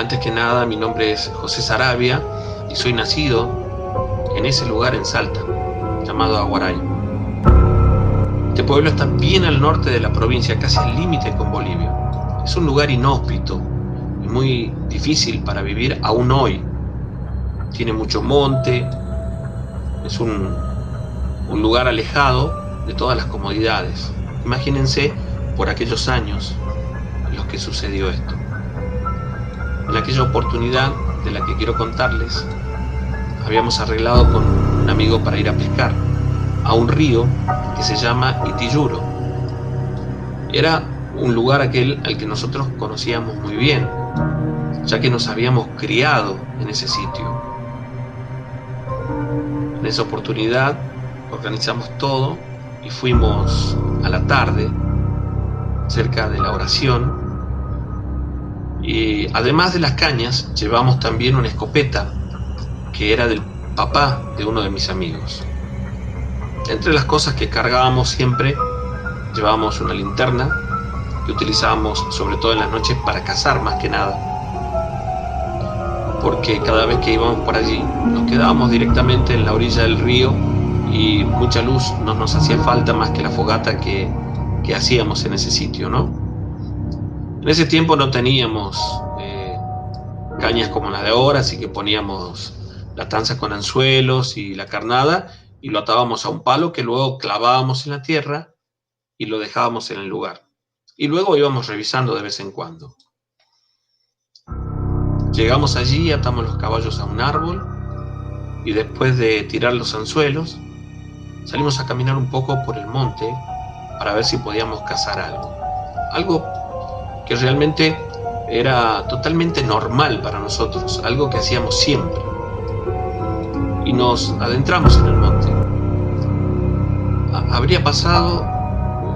Antes que nada, mi nombre es José Sarabia y soy nacido en ese lugar en Salta, llamado Aguaray. Este pueblo está bien al norte de la provincia, casi al límite con Bolivia. Es un lugar inhóspito y muy difícil para vivir aún hoy. Tiene mucho monte, es un lugar alejado de todas las comodidades. Imagínense por aquellos años en los que sucedió esto. En aquella oportunidad de la que quiero contarles, habíamos arreglado con un amigo para ir a pescar a un río que se llama Itiyuro. Era un lugar aquel al que nosotros conocíamos muy bien, ya que nos habíamos criado en ese sitio. En esa oportunidad organizamos todo y fuimos a la tarde, cerca de la oración, y además de las cañas llevamos también una escopeta que era del papá de uno de mis amigos. Entre las cosas que cargábamos siempre llevábamos una linterna que utilizábamos sobre todo en las noches para cazar más que nada, porque cada vez que íbamos por allí nos quedábamos directamente en la orilla del río y mucha luz no nos hacía falta más que la fogata que hacíamos en ese sitio, ¿no? En ese tiempo no teníamos cañas como las de ahora, así que poníamos la tanza con anzuelos y la carnada y lo atábamos a un palo que luego clavábamos en la tierra y lo dejábamos en el lugar. Y luego íbamos revisando de vez en cuando. Llegamos allí, atamos los caballos a un árbol y después de tirar los anzuelos, salimos a caminar un poco por el monte para ver si podíamos cazar algo. Algo que realmente era totalmente normal para nosotros, algo que hacíamos siempre. Y nos adentramos en el monte. Habría pasado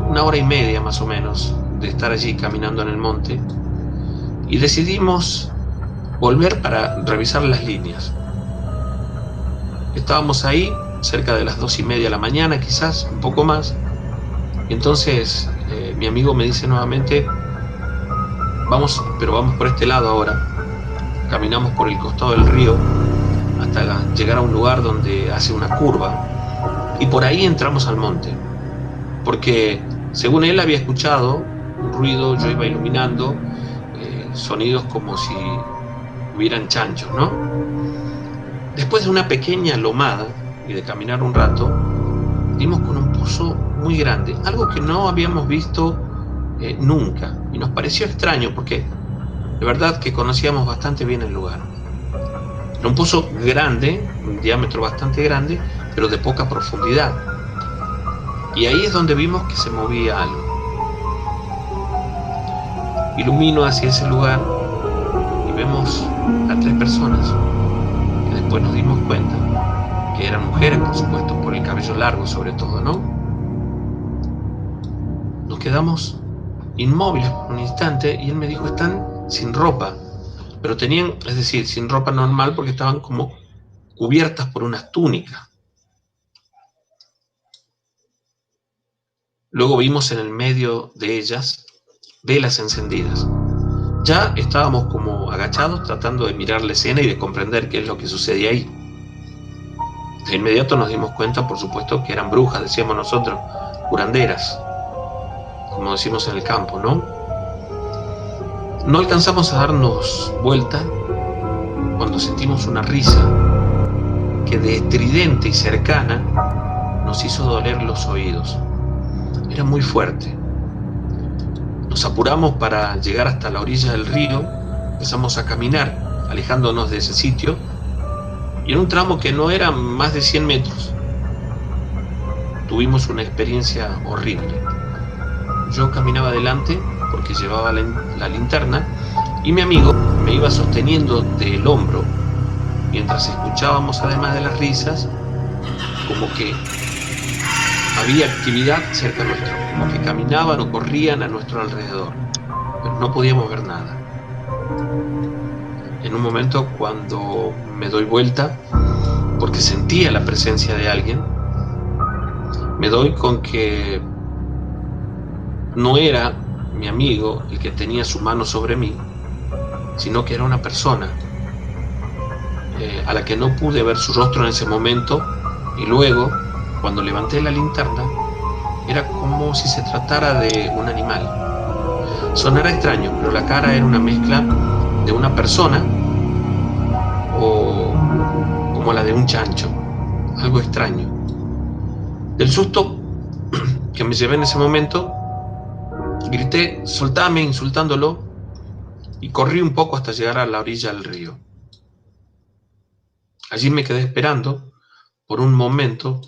1 hora y media más o menos de estar allí caminando en el monte y decidimos volver para revisar las líneas. Estábamos ahí cerca de las 2:30 de la mañana, quizás un poco más, y entonces mi amigo me dice nuevamente: vamos por este lado ahora. Caminamos por el costado del río hasta llegar a un lugar donde hace una curva y por ahí entramos al monte, porque según él había escuchado un ruido. Yo iba iluminando sonidos como si hubieran chanchos, ¿no? Después de una pequeña lomada y de caminar un rato, dimos con un pozo muy grande, algo que no habíamos visto nunca, y nos pareció extraño porque de verdad que conocíamos bastante bien el lugar. Era un pozo grande, un diámetro bastante grande, pero de poca profundidad, y ahí es donde vimos que se movía algo. Ilumino hacia ese lugar y vemos a 3 personas que después nos dimos cuenta que eran mujeres, por supuesto, por el cabello largo sobre todo, ¿no? Nos quedamos inmóviles por un instante y él me dijo: están sin ropa, pero tenían, es decir, sin ropa normal porque estaban como cubiertas por unas túnicas. Luego vimos en el medio de ellas velas encendidas. Ya estábamos como agachados tratando de mirar la escena y de comprender qué es lo que sucedía ahí. De inmediato nos dimos cuenta, por supuesto, que eran brujas, decíamos nosotros, curanderas, como decimos en el campo, ¿no? No alcanzamos a darnos vuelta cuando sentimos una risa que de estridente y cercana nos hizo doler los oídos. Era muy fuerte. Nos apuramos para llegar hasta la orilla del río, empezamos a caminar, alejándonos de ese sitio, y en un tramo que no era más de 100 metros, tuvimos una experiencia horrible. Yo caminaba adelante porque llevaba la linterna y mi amigo me iba sosteniendo del hombro mientras escuchábamos, además de las risas, como que había actividad cerca nuestro, como que caminaban o corrían a nuestro alrededor, pero no podíamos ver nada. En un momento, cuando me doy vuelta, porque sentía la presencia de alguien, me doy con que no era mi amigo el que tenía su mano sobre mí, sino que era una persona a la que no pude ver su rostro en ese momento, y luego, cuando levanté la linterna, era como si se tratara de un animal. Sonará extraño, pero la cara era una mezcla de una persona o como la de un chancho, algo extraño. Del susto que me llevé en ese momento, grité "soltame", insultándolo, y corrí un poco hasta llegar a la orilla del río. Allí me quedé esperando por un momento,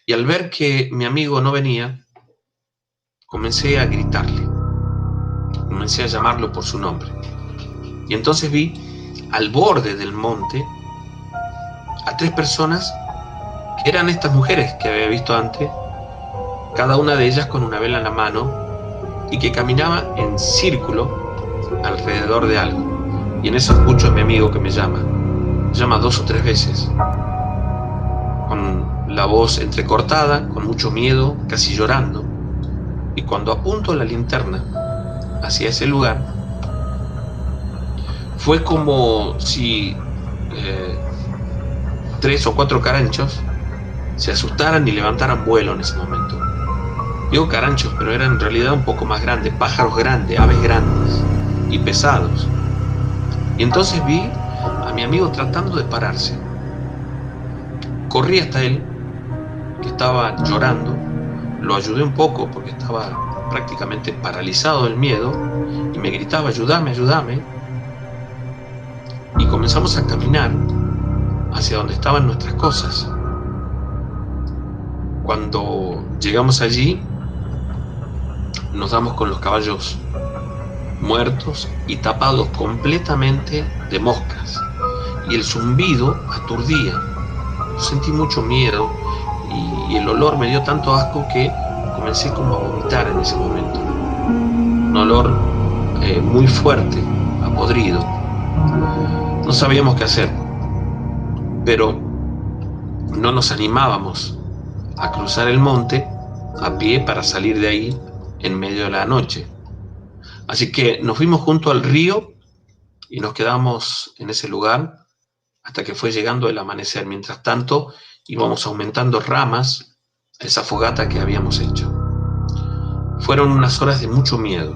y al ver que mi amigo no venía, comencé a gritarle, comencé a llamarlo por su nombre. Y entonces vi al borde del monte a 3 personas que eran estas mujeres que había visto antes, cada una de ellas con una vela en la mano, y que caminaba en círculo alrededor de algo. Y en eso escucho a mi amigo que me llama 2 o 3 veces, con la voz entrecortada, con mucho miedo, casi llorando. Y cuando apunto la linterna hacia ese lugar, fue como si 3 o 4 caranchos se asustaran y levantaran vuelo en ese momento. Digo caranchos, pero eran en realidad un poco más grandes, pájaros grandes, aves grandes y pesados. Y entonces vi a mi amigo tratando de pararse. Corrí hasta él, que estaba llorando, lo ayudé un poco porque estaba prácticamente paralizado del miedo, y me gritaba "ayúdame, ayúdame", y comenzamos a caminar hacia donde estaban nuestras cosas. Cuando llegamos allí, nos damos con los caballos muertos y tapados completamente de moscas, y el zumbido aturdía. Yo sentí mucho miedo, y el olor me dio tanto asco que comencé como a vomitar en ese momento. Un olor muy fuerte, a podrido. No sabíamos qué hacer, pero no nos animábamos a cruzar el monte a pie para salir de ahí en medio de la noche. Así que nos fuimos junto al río y nos quedamos en ese lugar hasta que fue llegando el amanecer. Mientras tanto, íbamos aumentando ramas a esa fogata que habíamos hecho. Fueron unas horas de mucho miedo.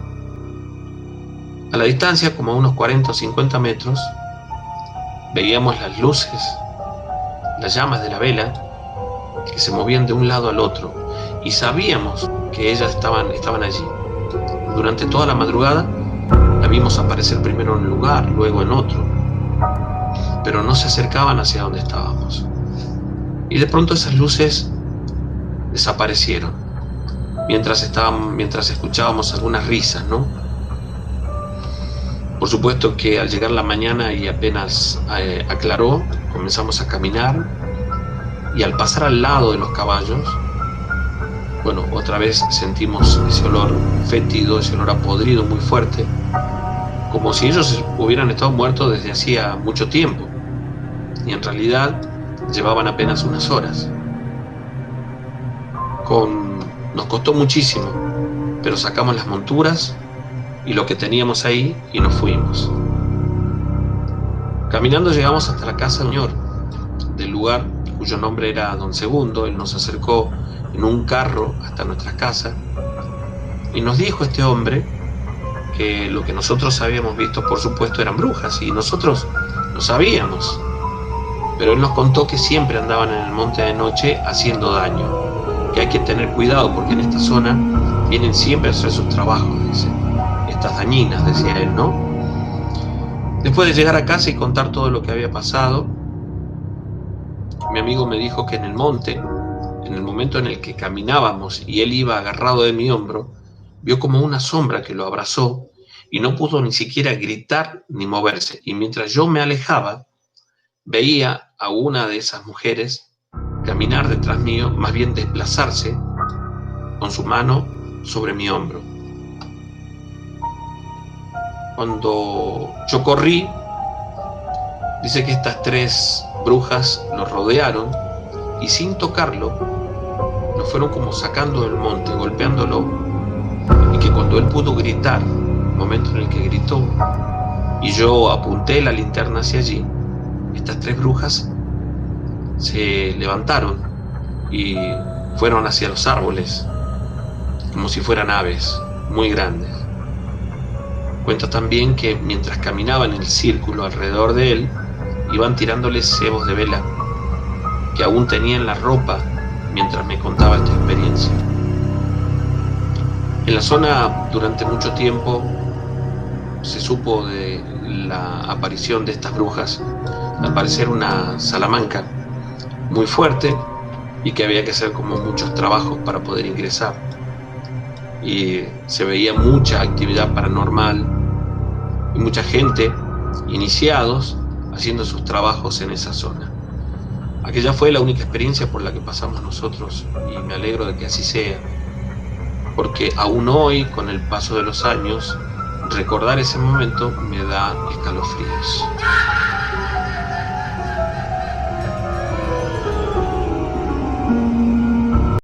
A la distancia, como a unos 40 o 50 metros, veíamos las luces, las llamas de la vela, que se movían de un lado al otro, y sabíamos que ellas estaban allí. Durante toda la madrugada la vimos aparecer primero en un lugar, luego en otro, pero no se acercaban hacia donde estábamos. Y de pronto esas luces desaparecieron, mientras escuchábamos algunas risas, ¿no? Por supuesto que al llegar la mañana y apenas aclaró, comenzamos a caminar, y al pasar al lado de los caballos, bueno, otra vez sentimos ese olor fétido, ese olor a podrido muy fuerte, como si ellos hubieran estado muertos desde hacía mucho tiempo, y en realidad llevaban apenas unas horas. Nos costó muchísimo, pero sacamos las monturas y lo que teníamos ahí y nos fuimos. Caminando llegamos hasta la casa del señor del lugar, cuyo nombre era Don Segundo. Él nos acercó en un carro hasta nuestra casa y nos dijo este hombre que lo que nosotros habíamos visto, por supuesto, eran brujas, y nosotros lo sabíamos, pero él nos contó que siempre andaban en el monte de noche haciendo daño, que hay que tener cuidado porque en esta zona vienen siempre a hacer sus trabajos, dice, estas dañinas, decía él, ¿no? Después de llegar a casa y contar todo lo que había pasado, mi amigo me dijo que en el monte, en el momento en el que caminábamos y él iba agarrado de mi hombro, vio como una sombra que lo abrazó y no pudo ni siquiera gritar ni moverse. Y mientras yo me alejaba, veía a una de esas mujeres caminar detrás mío, más bien desplazarse con su mano sobre mi hombro. Cuando yo corrí, dice que estas 3 brujas lo rodearon y sin tocarlo, lo fueron como sacando del monte, golpeándolo, y que cuando él pudo gritar, el momento en el que gritó, y yo apunté la linterna hacia allí, estas 3 brujas se levantaron y fueron hacia los árboles, como si fueran aves muy grandes. Cuenta también que mientras caminaban en el círculo alrededor de él, iban tirándoles cebos de vela, que aún tenía en la ropa mientras me contaba esta experiencia. En la zona, durante mucho tiempo, se supo de la aparición de estas brujas, al parecer una salamanca muy fuerte y que había que hacer como muchos trabajos para poder ingresar. Y se veía mucha actividad paranormal y mucha gente, iniciados, haciendo sus trabajos en esa zona. Aquella fue la única experiencia por la que pasamos nosotros y me alegro de que así sea, porque aún hoy, con el paso de los años, recordar ese momento me da escalofríos.